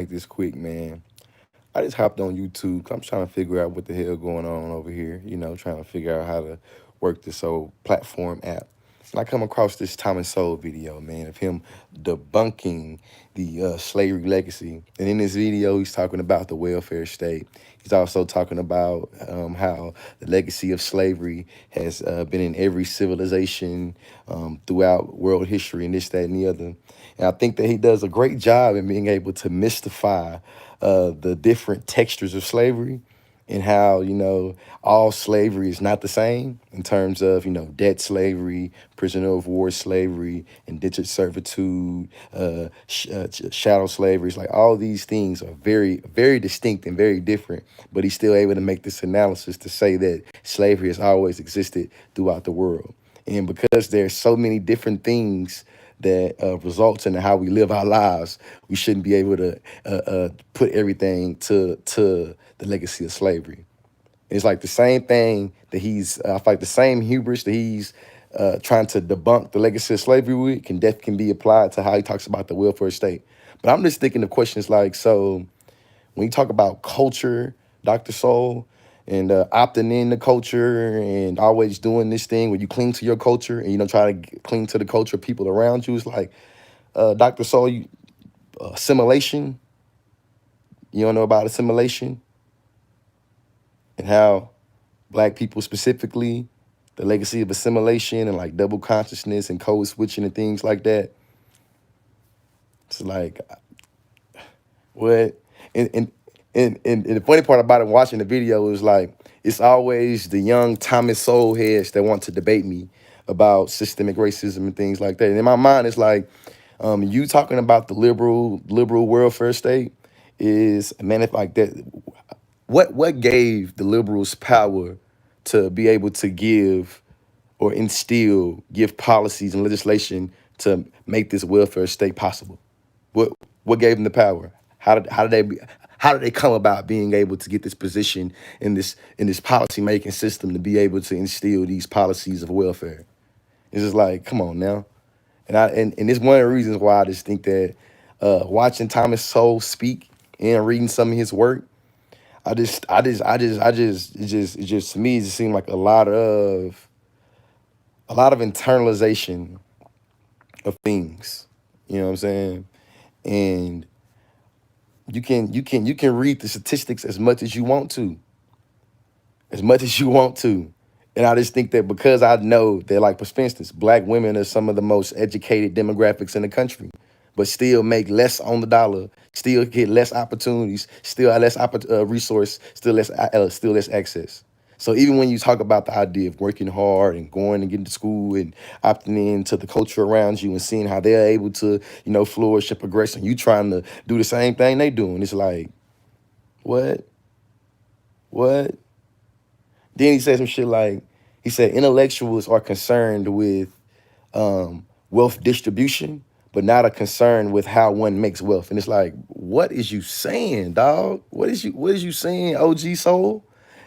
Make this quick, man. I just hopped on YouTube 'cause I'm trying to figure out what the hell going on over here. Trying to figure out how to work this old platform app. And I come across this Thomas Sowell video, man, of him debunking the slavery legacy. And in this video, he's talking about the welfare state. He's also talking about how the legacy of slavery has been in every civilization throughout world history and this, that, and the other. And I think that he does a great job in being able to mystify the different textures of slavery and how, all slavery is not the same in terms of, debt slavery, prisoner of war slavery, indentured servitude, chattel slavery. It's like all these things are very, very distinct and very different, but he's still able to make this analysis to say that slavery has always existed throughout the world. And because there's so many different things that results in how we live our lives, we shouldn't be able to put everything to the legacy of slavery. It's like the same thing that I feel like the same hubris that he's trying to debunk the legacy of slavery with can be applied to how he talks about the welfare state. But I'm just thinking of questions like, so when you talk about culture, Dr. Soul, and opting in the culture and always doing this thing where you cling to your culture and try to cling to the culture of people around you, it's like Dr. Soul, assimilation. You don't know about assimilation and how Black people specifically, the legacy of assimilation and like double consciousness and code switching and things like that. It's like, what? And and and the funny part about it, watching the video, is like it's always the young Thomas Sowell heads that want to debate me about systemic racism and things like that. And in my mind, it's like you talking about the liberal welfare state is, man, if like that, what gave the liberals power to be able to give policies and legislation to make this welfare state possible? What what gave them the power? How did they come about being able to get this position in this policy making system to be able to instill these policies of welfare? It's just like, come on now. And it's one of the reasons why I just think that watching Thomas Sowell speak and reading some of his work, it just to me it just seemed like a lot of internalization of things. You know what I'm saying? And you can read the statistics as much as you want to. And I just think that because I know that, like, for instance, Black women are some of the most educated demographics in the country, but still make less on the dollar, still get less opportunities, still have less resource, still less access. So even when you talk about the idea of working hard and going and getting to school and opting into the culture around you and seeing how they're able to, flourish and progress, and you trying to do the same thing they doing, it's like, what? What? Then he said some shit like, he said intellectuals are concerned with wealth distribution, but not a concern with how one makes wealth. And it's like, what is you saying, dog? What is you saying, OG Soul?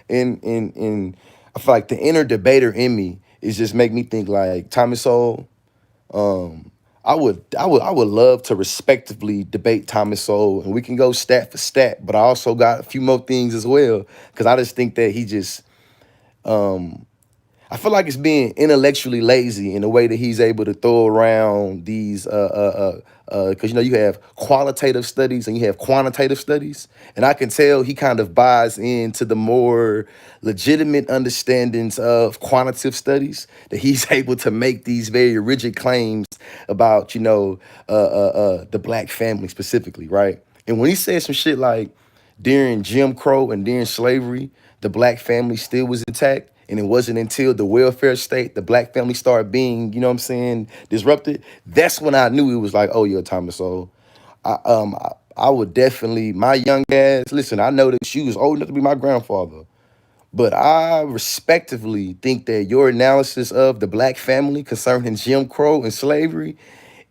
And I feel like the inner debater in me is just make me think like, Thomas Sowell, I would love to respectively debate Thomas Sowell, and we can go stat for stat, but I also got a few more things as well, because I just think that he just I feel like it's being intellectually lazy in the way that he's able to throw around these because you have qualitative studies and you have quantitative studies, and I can tell he kind of buys into the more legitimate understandings of quantitative studies, that he's able to make these very rigid claims about the Black family specifically, right? And when he said some shit like during Jim Crow and during slavery, the Black family still was intact. And it wasn't until the welfare state, the Black family started being, disrupted. That's when I knew it was like, oh, yeah, Thomas Sowell. I would definitely, my young ass, listen, I know that she was old enough to be my grandfather, but I respectively think that your analysis of the Black family concerning Jim Crow and slavery,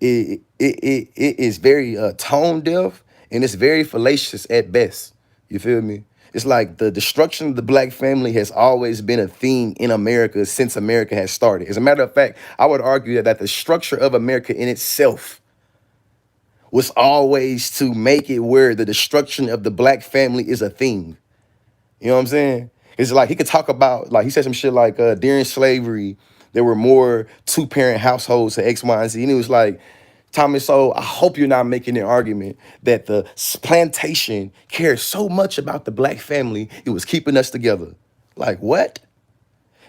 it is very tone deaf, and it's very fallacious at best. You feel me? It's like the destruction of the Black family has always been a theme in America since America has started. As a matter of fact, I would argue that the structure of America in itself was always to make it where the destruction of the black family is a thing. You know what I'm saying? It's like he could talk about, like he said some shit like during slavery, there were more two-parent households to X, Y, and Z. And it was like, Thomas, so I hope you're not making an argument that the plantation cared so much about the black family, it was keeping us together. Like, what?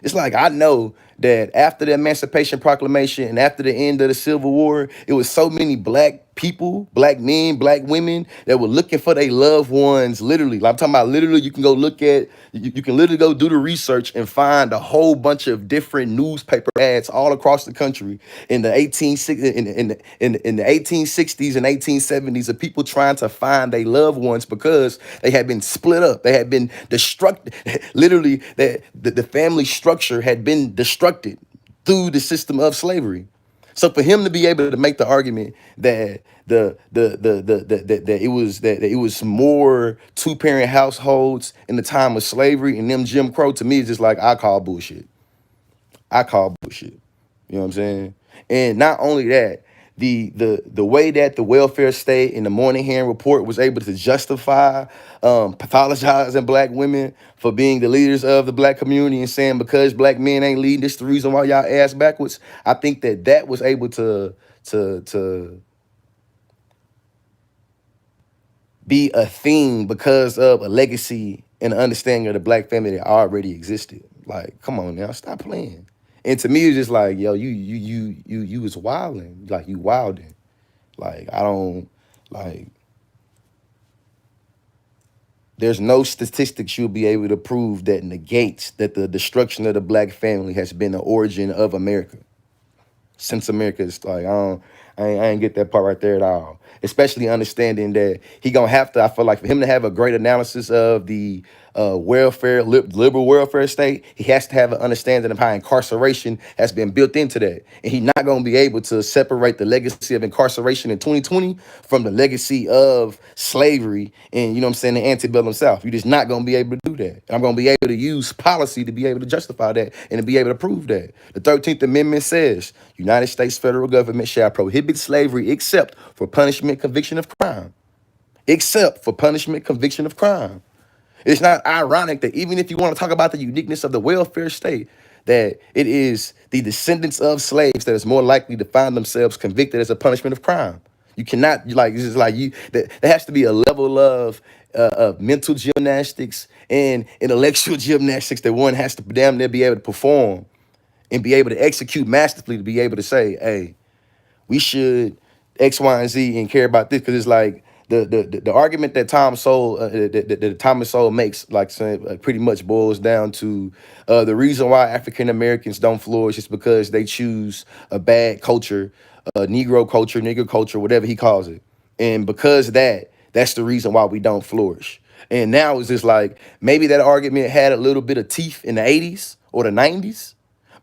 It's like I know that after the Emancipation Proclamation and after the end of the Civil War, it was so many black people, black men, black women that were looking for their loved ones. Literally, like I'm talking about. Literally, you can go look at. You can literally go do the research and find a whole bunch of different newspaper ads all across the country in the 1860s and 1870s of people trying to find their loved ones because they had been split up. They had been destructed. Literally, that the family structure had been destructed through the system of slavery. So for him to be able to make the argument that that it was more two-parent households in the time of slavery and them Jim Crow, to me is just like I call bullshit. I call bullshit. You know what I'm saying? And not only that, the way that the welfare state and the Moynihan report was able to justify pathologizing black women for being the leaders of the black community and saying because black men ain't leading, this the reason why y'all ass backwards. I think that that was able to be a thing because of a legacy and an understanding of the black family that already existed. Like, come on now, stop playing. And to me, it's just like, yo, you was wilding, like you wilding. Like I don't like. There's no statistics you'll be able to prove that negates that the destruction of the black family has been the origin of America. Since America is like, I ain't get that part right there at all. Especially understanding that he gonna have to, I feel like for him to have a great analysis of the liberal welfare state, he has to have an understanding of how incarceration has been built into that. And he's not gonna be able to separate the legacy of incarceration in 2020 from the legacy of slavery and, you know what I'm saying, the antebellum South. You're just not gonna be able to do that. And I'm gonna be able to use policy to be able to justify that and to be able to prove that. The 13th Amendment says, United States federal government shall prohibit slavery except for punishment, conviction of crime. Except for punishment, conviction of crime. It's not ironic that even if you want to talk about the uniqueness of the welfare state, that it is the descendants of slaves that is more likely to find themselves convicted as a punishment of crime. You cannot, like, it's just like you, that there has to be a level of mental gymnastics and intellectual gymnastics that one has to damn near be able to perform and be able to execute masterfully to be able to say, hey, we should X, Y, and Z and care about this, because it's like the argument that Thomas Sowell makes, like saying, pretty much boils down to the reason why African Americans don't flourish is because they choose a bad culture, Negro culture, nigger culture, whatever he calls it, and because that's the reason why we don't flourish. And now it's just like maybe that argument had a little bit of teeth in the 80s or the 90s.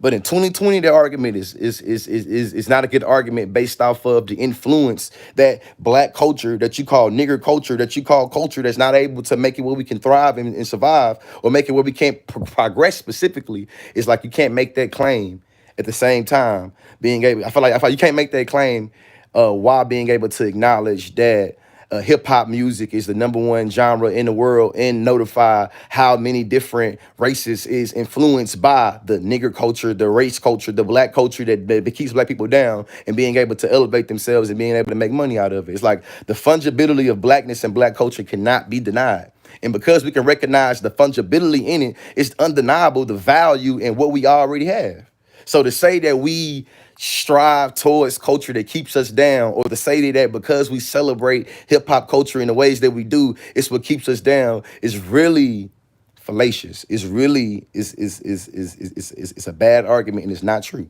But in 2020, the argument is not a good argument based off of the influence that black culture, that you call nigger culture, that you call culture that's not able to make it where we can thrive and survive, or make it where we can't progress specifically. It's like you can't make that claim at the same time being able. I feel like you can't make that claim while being able to acknowledge that hip hop music is the #1 genre in the world and notify how many different races is influenced by the nigger culture, the race culture, the black culture that keeps black people down, and being able to elevate themselves and being able to make money out of it. It's like the fungibility of blackness and black culture cannot be denied. And because we can recognize the fungibility in it, it's undeniable the value in what we already have. So to say that we strive towards culture that keeps us down, or to say that because we celebrate hip hop culture in the ways that we do, it's what keeps us down, is really fallacious. It's really it's a bad argument, and it's not true.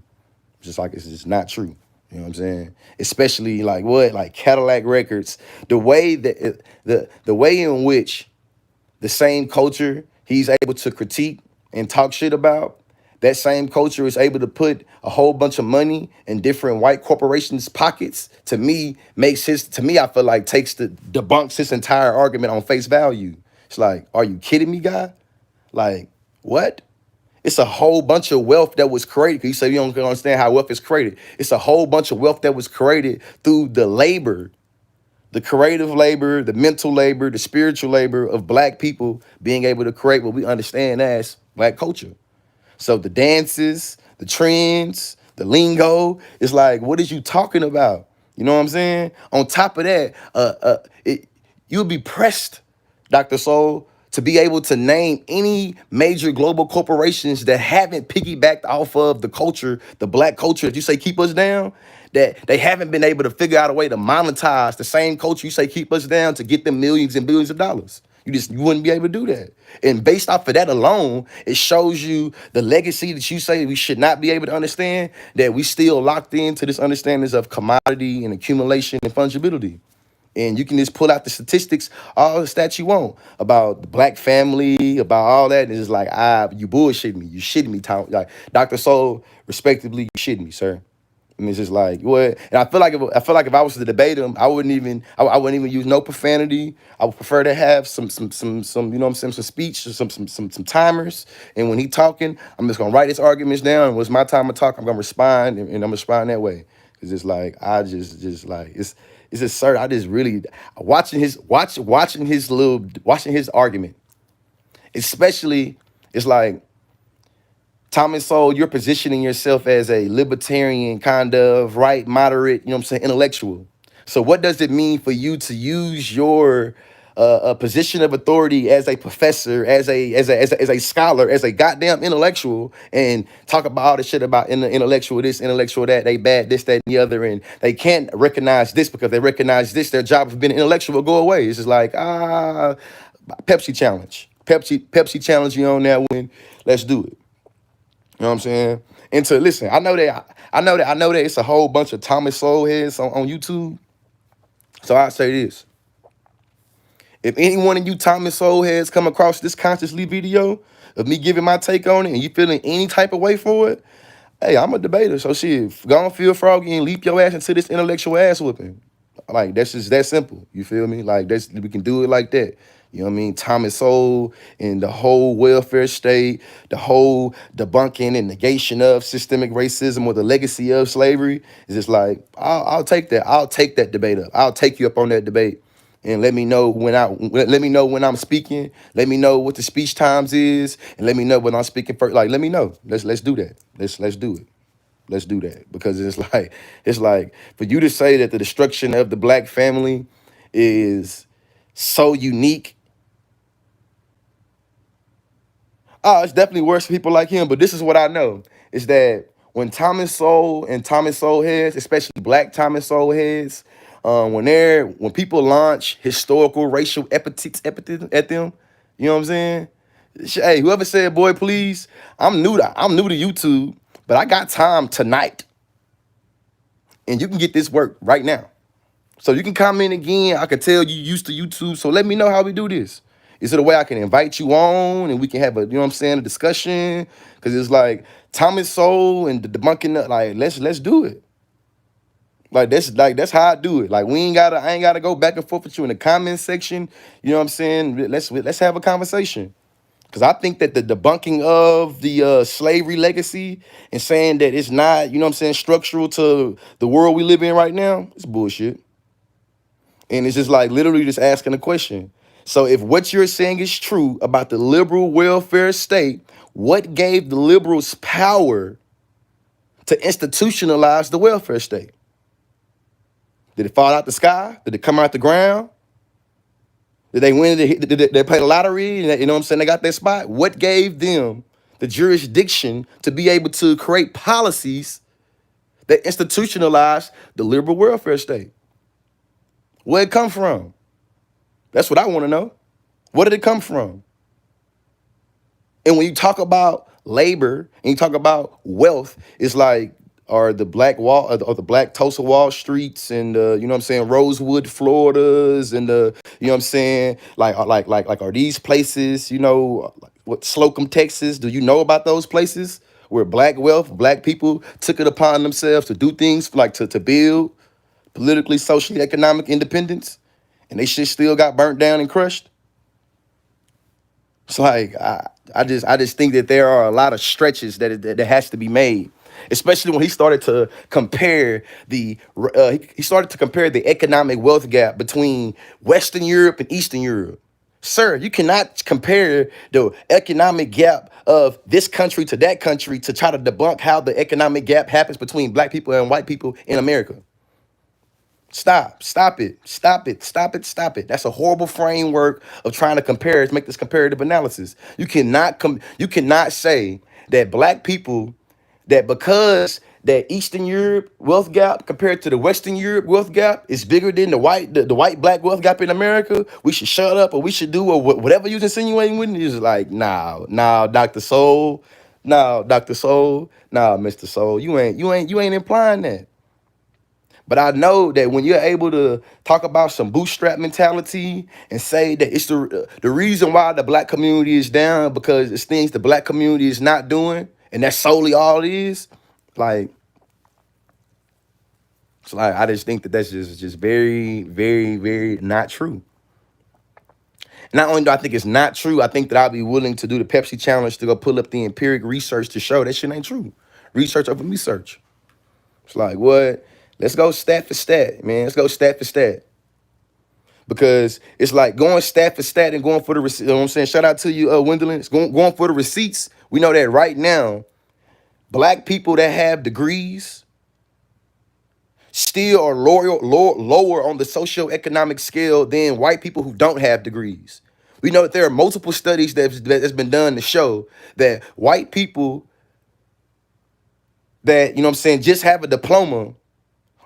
Just like it's just not true. You know what I'm saying? Especially like Cadillac Records, the way that the way in which the same culture he's able to critique and talk shit about, that same culture is able to put a whole bunch of money in different white corporations' pockets, to me, I feel like debunks his entire argument on face value. It's like, are you kidding me, guy? Like, what? It's a whole bunch of wealth that was created. You say you don't understand how wealth is created. It's a whole bunch of wealth that was created through the labor The creative labor, the mental labor, the spiritual labor of black people being able to create what we understand as black culture. So the dances, the trends, the lingo, it's like, what is you talking about? You know what I'm saying? On top of that, you'll be pressed, Dr. Soul, to be able to name any major global corporations that haven't piggybacked off of the culture, the black culture, if you say keep us down, that they haven't been able to figure out a way to monetize the same culture you say keep us down to get them millions and billions of dollars. You wouldn't be able to do that. And based off of that alone, it shows you the legacy that you say we should not be able to understand, that we still locked into this understandings of commodity and accumulation and fungibility. And you can just pull out the statistics, all the stats you want about the black family, about all that. And it's just like, you bullshitting me. You shitting me, Tom. Like Dr. Soul, respectively, you shitting me, sir. And it's just like what, and I feel like if I was to debate him, I wouldn't even use no profanity. I would prefer to have some you know what I'm saying, some speech, or some timers. And when he talking, I'm just gonna write his arguments down. And when it's my time to talk, I'm gonna respond, and I'm gonna respond that way. Cause it's like just like it's just sir. I just really watching his argument, especially. It's like, Thomas Sowell, you're positioning yourself as a libertarian, kind of right, moderate, you know what I'm saying, intellectual. So what does it mean for you to use your position of authority as a professor, as a scholar, as a goddamn intellectual, and talk about all the shit about intellectual this, intellectual that, they bad, this, that, and the other, and they can't recognize this because they recognize this, their job of being intellectual will go away. It's just like, Pepsi challenge. Pepsi challenge you on that one. Let's do it. You know what I'm saying? And to listen, I know that it's a whole bunch of Thomas Sowell heads on YouTube. So I say this. If any one of you Thomas Sowell heads come across this consciously video of me giving my take on it and you feeling any type of way for it, hey, I'm a debater. So shit, go on, feel froggy and leap your ass into this intellectual ass whooping. Like, that's just that simple. You feel me? Like, we can do it like that. You know what I mean? Thomas Sowell and the whole welfare state, the whole debunking and negation of systemic racism or the legacy of slavery is just like, I'll take that. I'll take that debate up. I'll take you up on that debate. And let me know when I'm speaking. Let me know what the speech times is, and let me know when I'm speaking first. Like, let me know. Let's do that. Let's do it. Let's do that, because it's like for you to say that the destruction of the black family is so unique. Oh, it's definitely worse for people like him. But this is what I know is that when Thomas Sowell and Thomas Sowell heads, especially black Thomas Sowell heads, when people launch historical racial epithets at them, you know what I'm saying? Hey, whoever said, boy, please, I'm new to YouTube, but I got time tonight. And you can get this work right now. So you can comment again. I can tell you used to YouTube. So let me know how we do this. Is it a way I can invite you on and we can have a, you know what I'm saying, a discussion? Because it's like Thomas Sowell and the debunking, like, let's do it. That's how I do it. Like, I ain't gotta go back and forth with you in the comment section. You know what I'm saying? Let's have a conversation. Because I think that the debunking of the slavery legacy and saying that it's not, you know what I'm saying, structural to the world we live in right now, it's bullshit. And it's just like literally just asking a question. So if what you're saying is true about the liberal welfare state, what gave the liberals power to institutionalize the welfare state? Did it fall out the sky? Did it come out the ground? Did they win? Did they play the lottery? You know what I'm saying? They got their spot. What gave them the jurisdiction to be able to create policies that institutionalize the liberal welfare state? Where it come from? That's what I want to know. Where did it come from? And when you talk about labor and you talk about wealth, it's like, are the black Tulsa Wall Streets and you know what I'm saying, Rosewood, Floridas, and you know what I'm saying, like are these places, you know, like what, Slocum, Texas? Do you know about those places where black wealth, black people took it upon themselves to do things like to build politically, socially, economic independence, and they shit still got burnt down and crushed? It's like I just think that there are a lot of stretches that has to be made. especially when he started to compare he started to compare the economic wealth gap between Western Europe and Eastern Europe. Sir, you cannot compare the economic gap of this country to that country to try to debunk how the economic gap happens between black people and white people in America. Stop it, stop it, stop it, stop it. That's a horrible framework of trying to compare, make this comparative analysis. You cannot say that black people, that because that Eastern Europe wealth gap compared to the Western Europe wealth gap is bigger than the white black wealth gap in America, we should shut up or we should do or whatever you're insinuating with it. Is like, nah, Dr. Soul, Dr. Soul, Mr. Soul, you ain't implying that. But I know that when you're able to talk about some bootstrap mentality and say that it's the reason why the black community is down because it's things the black community is not doing, and that's solely all it is, like, it's like I just think that that's just very, very, very not true. Not only do I think it's not true, I think that I'll be willing to do the Pepsi challenge to go pull up the empiric research to show that shit ain't true. Research over research. It's like, what? Let's go stat for stat, man. Let's go stat for stat. Because it's like going stat for stat and going for the receipts. You know what I'm saying? Shout out to you, Wendolyn. It's going for the receipts. We know that right now, black people that have degrees still are lower on the socioeconomic scale than white people who don't have degrees. We know that there are multiple studies that's been done to show that white people that, you know what I'm saying, just have a diploma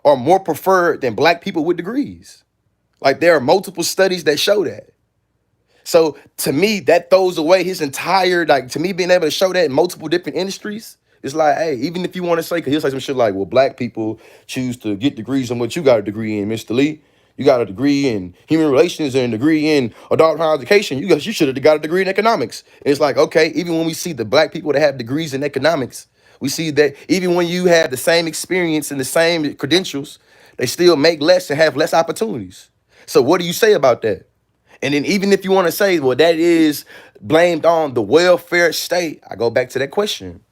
are more preferred than black people with degrees. Like, there are multiple studies that show that. So to me, that throws away his entire, like, to me, being able to show that in multiple different industries, it's like, hey, even if you want to say, because he'll say some shit like, well, black people choose to get degrees on what you got a degree in, Mr. Lee. You got a degree in human relations and a degree in adult higher education. You should have got a degree in economics. And it's like, okay, even when we see the black people that have degrees in economics, we see that even when you have the same experience and the same credentials, they still make less and have less opportunities. So what do you say about that? And then even if you want to say, well, that is blamed on the welfare state, I go back to that question.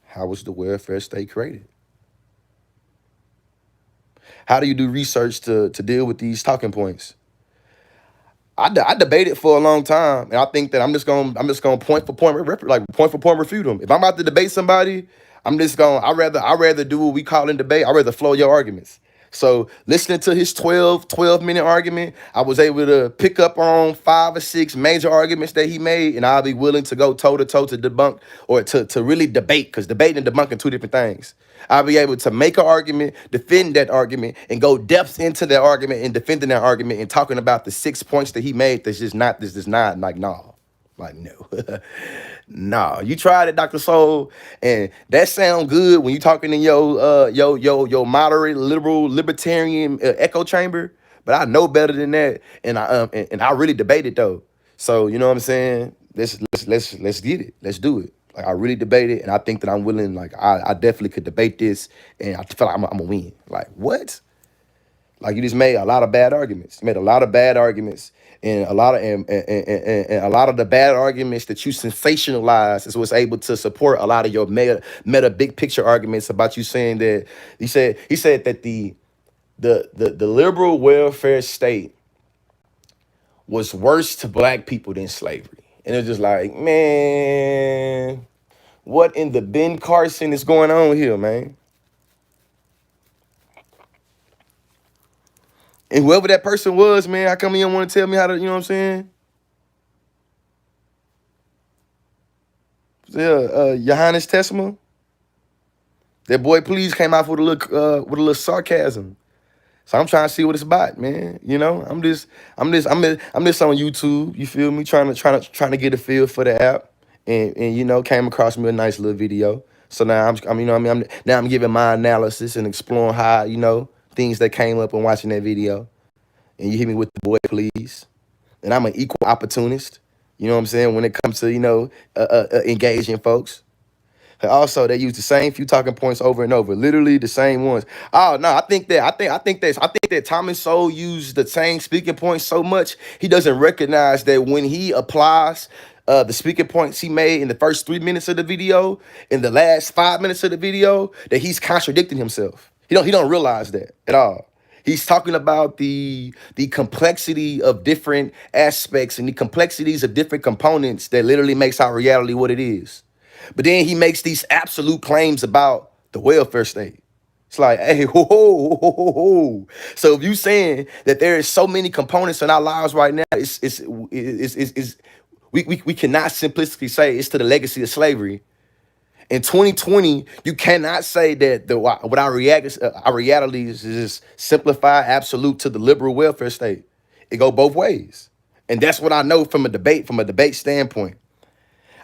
How was the welfare state created? How do you do research to deal with these talking points? I debated for a long time, and I think that I'm just gonna point for point refute them. If I'm about to debate somebody, I rather do what we call in debate. I rather flow your arguments. So listening to his 12-minute argument, I was able to pick up on 5 or 6 major arguments that he made, and I'll be willing to go toe to toe to debunk or to really debate, because debating and debunking two different things. I'll be able to make an argument, defend that argument, and go depth into that argument and defending that argument and talking about the 6 points that he made. This is not like, no. Like, no. Nah, you tried it, Dr. Soul, and that sound good when you talking in your moderate, liberal, libertarian echo chamber. But I know better than that, and I really debated though. So you know what I'm saying? Let's get it. Let's do it. Like, I really debated, and I think that I'm willing. Like, I definitely could debate this, and I feel like I'm gonna win. Like, what? Like, you just made a lot of bad arguments. You made a lot of bad arguments, and a lot of and a lot of the bad arguments that you sensationalized is what's able to support a lot of your meta big picture arguments about you saying that he said that the liberal welfare state was worse to black people than slavery. And it's just like, man, what in the Ben Carson is going on here, man? And whoever that person was, man, how come you don't want to tell me how to, you know what I'm saying? Yeah, Johannes Tessma. That boy, please came out with a little sarcasm. So I'm trying to see what it's about, man. You know, I'm just on YouTube. You feel me? Trying to get a feel for the app, and you know, came across me a nice little video. So now you know, what I mean, now I'm giving my analysis and exploring how, you know, things that came up when watching that video. And you hit me with the boy, please. And I'm an equal opportunist. You know what I'm saying? When it comes to, you know, engaging folks. Also, they use the same few talking points over and over, literally the same ones. Oh no, I think that Thomas Sowell used the same speaking points so much he doesn't recognize that when he applies the speaking points he made in the first 3 minutes of the video, in the last 5 minutes of the video, that he's contradicting himself. He don't realize that at all. He's talking about the complexity of different aspects and the complexities of different components that literally makes our reality what it is. But then he makes these absolute claims about the welfare state. It's like, hey, whoa, whoa, whoa, whoa, whoa. So if you saying that there is so many components in our lives right now, we cannot simplistically say it's to the legacy of slavery. In 2020, you cannot say that what our reality is just simplified absolute to the liberal welfare state. It go both ways, and that's what I know from a debate standpoint.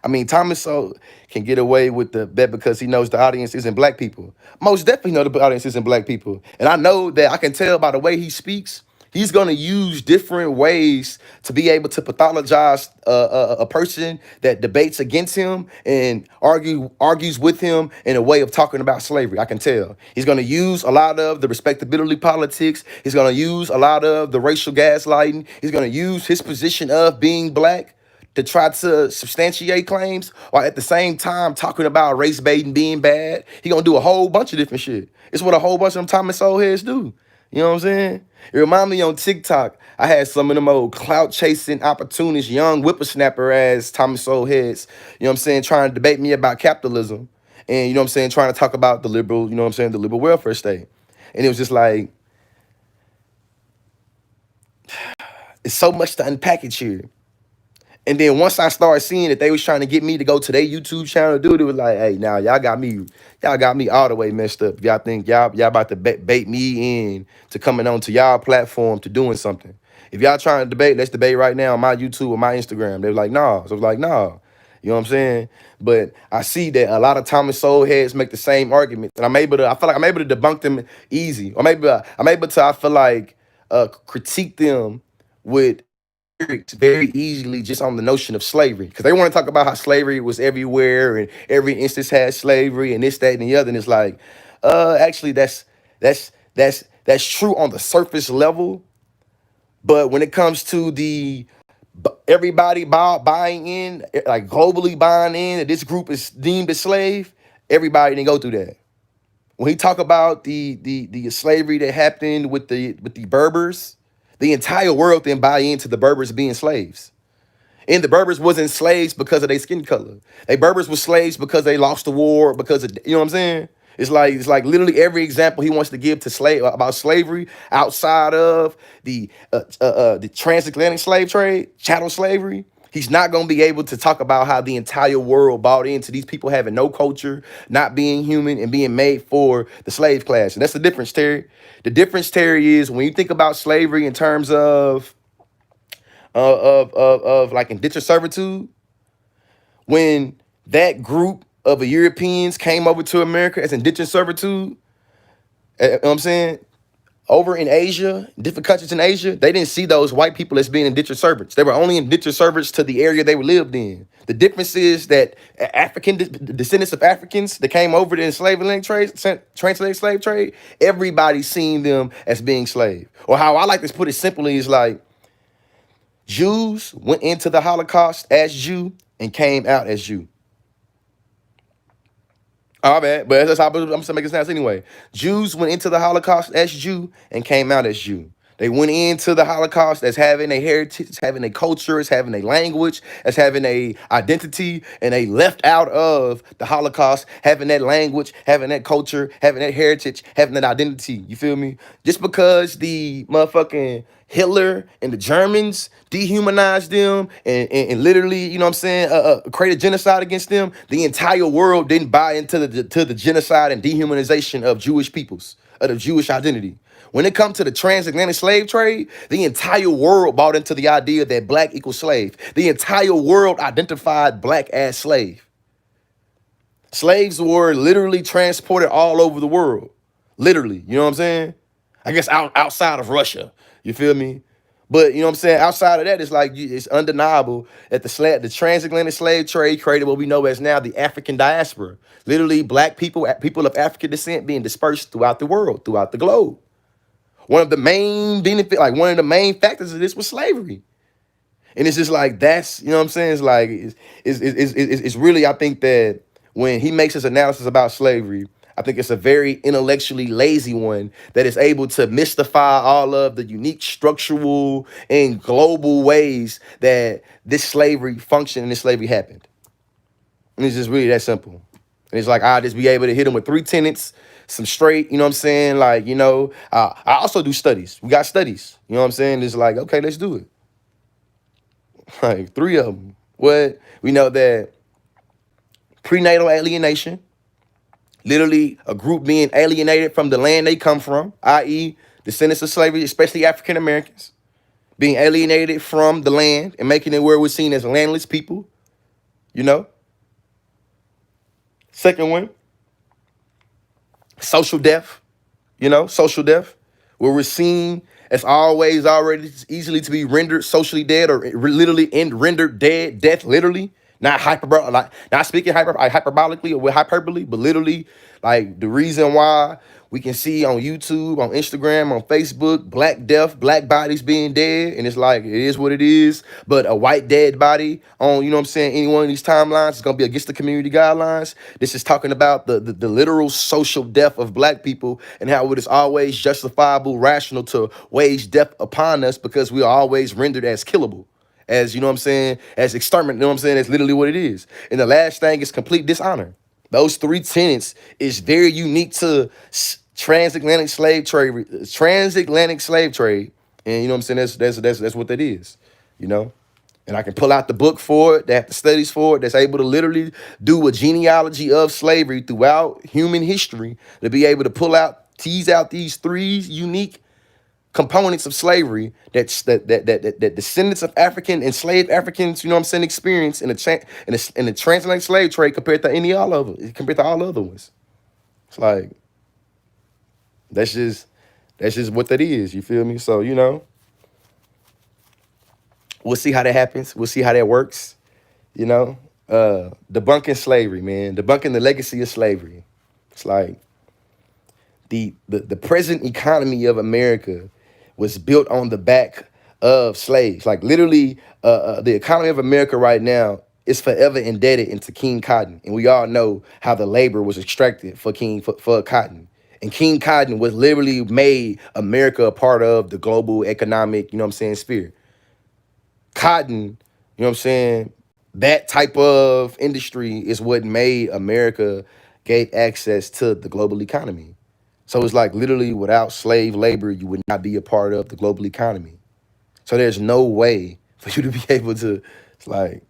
I mean, Thomas So can get away with the bet because he knows the audience isn't black people. Most definitely know the audience isn't black people. And I know that I can tell by the way he speaks, he's going to use different ways to be able to pathologize a person that debates against him and argues with him in a way of talking about slavery. I can tell. He's going to use a lot of the respectability politics. He's going to use a lot of the racial gaslighting. He's going to use his position of being black to try to substantiate claims while at the same time talking about race baiting being bad. He gonna do a whole bunch of different shit. It's what a whole bunch of them Thomas Sowell heads do. You know what I'm saying? It remind me on TikTok, I had some of them old clout chasing opportunist young whippersnapper ass Thomas Sowell heads, you know what I'm saying, trying to debate me about capitalism. And you know what I'm saying, trying to talk about the liberal, you know what I'm saying, the liberal welfare state. And it was just like, it's so much to unpackage here. And then once I started seeing that they was trying to get me to go to their YouTube channel, dude, it was like, hey, now y'all got me all the way messed up. Y'all think y'all about to bait me in to coming on to y'all platform to doing something. If y'all trying to debate, let's debate right now on my YouTube or my Instagram. They were like, nah. So I was like, nah. You know what I'm saying? But I see that a lot of Thomas Sowell heads make the same argument. And I feel like I'm able to debunk them easy. Or maybe I'm able to, I feel like, critique them with very easily just on the notion of slavery, because they want to talk about how slavery was everywhere and every instance had slavery and this, that, and the other. And it's like, actually, that's true on the surface level, but when it comes to everybody buying in, like globally buying in that this group is deemed a slave, everybody didn't go through that. When he talk about the slavery that happened with the Berbers, the entire world didn't buy into the Berbers being slaves. And the Berbers wasn't slaves because of their skin color. They Berbers were slaves because they lost the war, because of, you know what I'm saying? It's like literally every example he wants to give to about slavery outside of the transatlantic slave trade, chattel slavery. He's not going to be able to talk about how the entire world bought into these people having no culture, not being human, and being made for the slave class. And that's the difference, Terry. The difference, Terry, is when you think about slavery in terms of like indentured servitude, when that group of Europeans came over to America as indentured servitude, you know what I'm saying? Over in Asia, different countries in Asia, they didn't see those white people as being indentured servants. They were only indentured servants to the area they lived in. The difference is that African descendants of Africans that came over to the transatlantic slave trade, everybody seen them as being slave. Or how I like to put it simply is like, Jews went into the Holocaust as Jew and came out as Jew. Oh, bad, but that's how I'm still making sense anyway. Jews went into the Holocaust as Jew and came out as Jew. They went into the Holocaust as having a heritage, as having a culture, as having a language, as having a identity, and they left out of the Holocaust having that language, having that culture, having that heritage, having that identity. You feel me? Just because the motherfucking Hitler and the Germans dehumanized them and literally, you know what I'm saying, created genocide against them, the entire world didn't buy into the genocide and dehumanization of Jewish peoples, of the Jewish identity. When it comes to the transatlantic slave trade, the entire world bought into the idea that black equals slave. The entire world identified black as slave. Slaves were literally transported all over the world. Literally, you know what I'm saying? I guess outside of Russia, you feel me? But you know what I'm saying? Outside of that, it's like it's undeniable that the transatlantic slave trade created what we know as now the African diaspora. Literally, black people of African descent being dispersed throughout the world, throughout the globe. One of the main factors of this was slavery. And it's just like that's, you know what I'm saying? It's like it's really, I think that when he makes his analysis about slavery, I think it's a very intellectually lazy one that is able to mystify all of the unique structural and global ways that this slavery functioned and this slavery happened. And it's just really that simple. And it's like I'll just be able to hit him with three tenets, some straight, you know what I'm saying? Like, I also do studies. We got studies. You know what I'm saying? It's like, okay, let's do it. Like three of them. What? We know that prenatal alienation, literally a group being alienated from the land they come from, i.e., descendants of slavery, especially African Americans, being alienated from the land and making it where we're seen as landless people, you know? Second one, social death, social death, where we're seen as always already easily to be rendered socially dead or literally rendered dead, death literally, not like not speaking hyperbolically or with hyperbole, but literally like the reason why we can see on YouTube, on Instagram, on Facebook, black death, black bodies being dead, and it's like it is what it is. But a white dead body on, you know what I'm saying, any one of these timelines is gonna be against the community guidelines. This is talking about the literal social death of black people and how it is always justifiable, rational to wage death upon us because we are always rendered as killable. As you know what I'm saying, as exterminate, you know what I'm saying? That's literally what it is. And the last thing is complete dishonor. Those three tenets is very unique to transatlantic slave trade, and you know what I'm saying. That's what that is, you know. And I can pull out the book for it, that have the studies for it, that's able to literally do a genealogy of slavery throughout human history to be able to tease out these three unique components of slavery that descendants of African enslaved Africans, you know what I'm saying, experience in the transatlantic slave trade compared to compared to all other ones. It's like that's just what that is. You feel me? So we'll see how that happens. We'll see how that works. You know, debunking slavery, man. Debunking the legacy of slavery. It's like the present economy of America was built on the back of slaves. Like literally, the economy of America right now is forever indebted into King Cotton, and we all know how the labor was extracted for Cotton. And King Cotton was literally made America a part of the global economic, you know what I'm saying, sphere. Cotton, you know what I'm saying, that type of industry is what made America gave access to the global economy. So it's like literally without slave labor, you would not be a part of the global economy. So there's no way for you to be able to, it's like,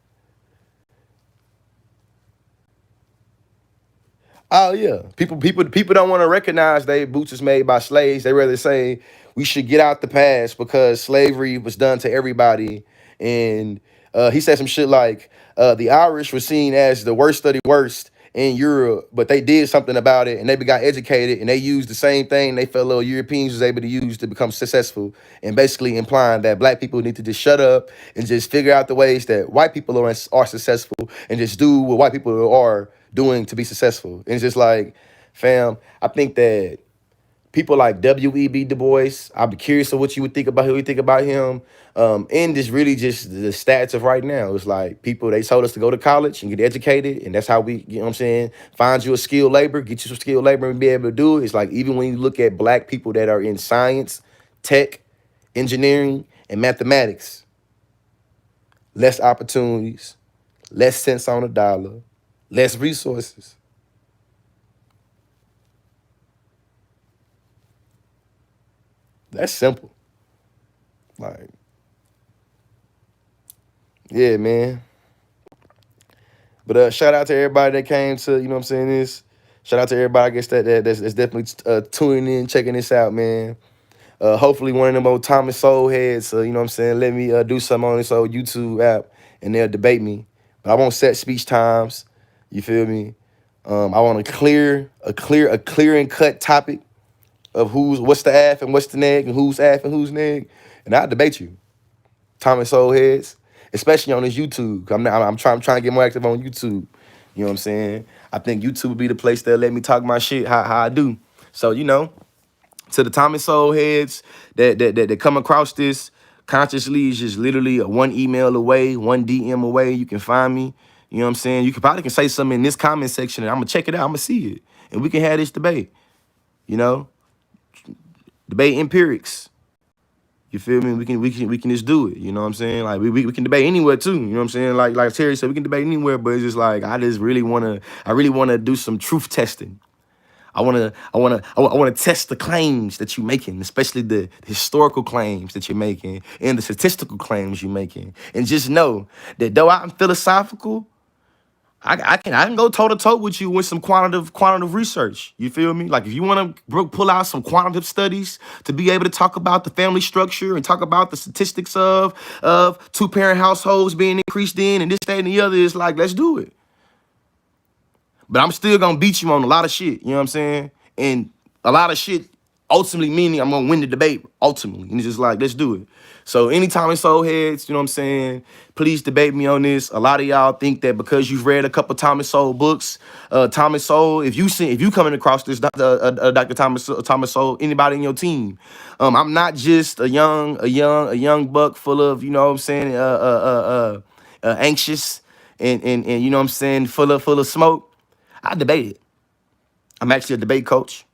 oh yeah, people don't want to recognize they boots is made by slaves. They rather say we should get out the past because slavery was done to everybody. And he said some shit like the Irish were seen as the worst of the worst in Europe, but they did something about it and they got educated and they used the same thing they fellow Europeans was able to use to become successful, and basically implying that black people need to just shut up and just figure out the ways that white people are successful and just do what white people are doing to be successful. And it's just like, fam, I think that people like W.E.B. Du Bois, I'd be curious of what you would think about who you think about him. And just really just the stats of right now. It's like people, they told us to go to college and get educated. And that's how we, you know what I'm saying, find you a skilled labor, get you some skilled labor and be able to do it. It's like even when you look at black people that are in science, tech, engineering, and mathematics, less opportunities, less cents on a dollar, less resources. That's simple. Like, yeah, man. But shout out to everybody that came to, you know what I'm saying, this. Shout out to everybody, I guess, that's definitely tuning in, checking this out, man. Hopefully one of them old Thomas Sowell heads, you know what I'm saying, let me do something on this old YouTube app and they'll debate me. But I won't set speech times. You feel me? I want a clear and cut topic of what's the af and what's the neg and who's af and who's neg, and I'll debate you, Thomas Soul heads, especially on this YouTube. I'm trying to get more active on YouTube. You know what I'm saying? I think YouTube would be the place that let me talk my shit how I do. So to the Thomas Soul heads that come across this, Consciously is just literally a one email away, one DM away. You can find me. You know what I'm saying? You probably can say something in this comment section and I'm gonna check it out. I'm gonna see it. And we can have this debate. You know? Debate empirics. You feel me? We can just do it. You know what I'm saying? Like we can debate anywhere too. You know what I'm saying? Like Terry said, we can debate anywhere, but it's just like I really wanna do some truth testing. I wanna test the claims that you're making, especially the historical claims that you're making and the statistical claims you're making. And just know that though I'm philosophical, I can go toe to toe with you with some quantitative research. You feel me? Like if you want to pull out some quantitative studies to be able to talk about the family structure and talk about the statistics of two-parent households being increased in and this, that, and the other, it's like let's do it. But I'm still gonna beat you on a lot of shit. You know what I'm saying? And a lot of shit ultimately meaning I'm gonna win the debate ultimately. And it's just like, let's do it. So anytime it's soul heads, you know what I'm saying? Please debate me on this. A lot of y'all think that because you've read a couple Thomas Sowell books, Thomas Sowell, if you coming across this, Dr. Thomas Sowell, anybody in your team, I'm not just a young buck full of, you know what I'm saying, anxious and you know what I'm saying, full of smoke. I debated. I'm actually a debate coach.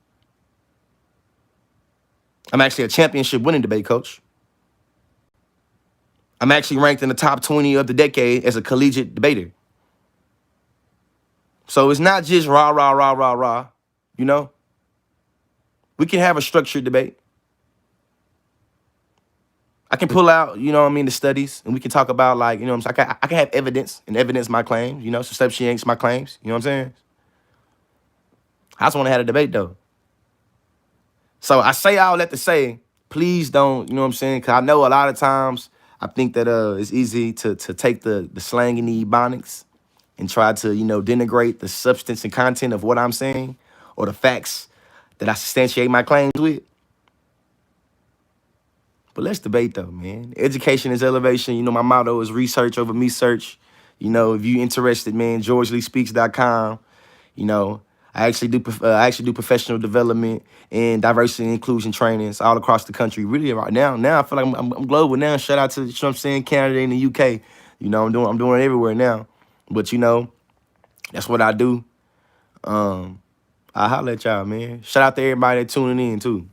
I'm actually a championship winning debate coach. I'm actually ranked in the top 20 of the decade as a collegiate debater. So it's not just rah, rah, rah, rah, rah, you know? We can have a structured debate. I can pull out, you know what I mean, the studies, and we can talk about, like, you know what I'm saying? I can have evidence and evidence my claims, you know, substantiates my claims, you know what I'm saying? I just want to have a debate, though. So I say all that to say, please don't, you know what I'm saying? Because I know a lot of times I think that it's easy to take the slang and the ebonics and try to, you know, denigrate the substance and content of what I'm saying or the facts that I substantiate my claims with. But let's debate, though, man. Education is elevation. You know, my motto is research over me search. You know, if you're interested, man, GeorgeLeeSpeaks.com. You know, I actually do professional development and diversity and inclusion trainings all across the country. Really, right now, I feel like I'm global now. Shout out to, you know what I'm saying, Canada and the UK. You know, I'm doing it everywhere now. But you know, that's what I do. I holler at y'all, man. Shout out to everybody that tuning in too.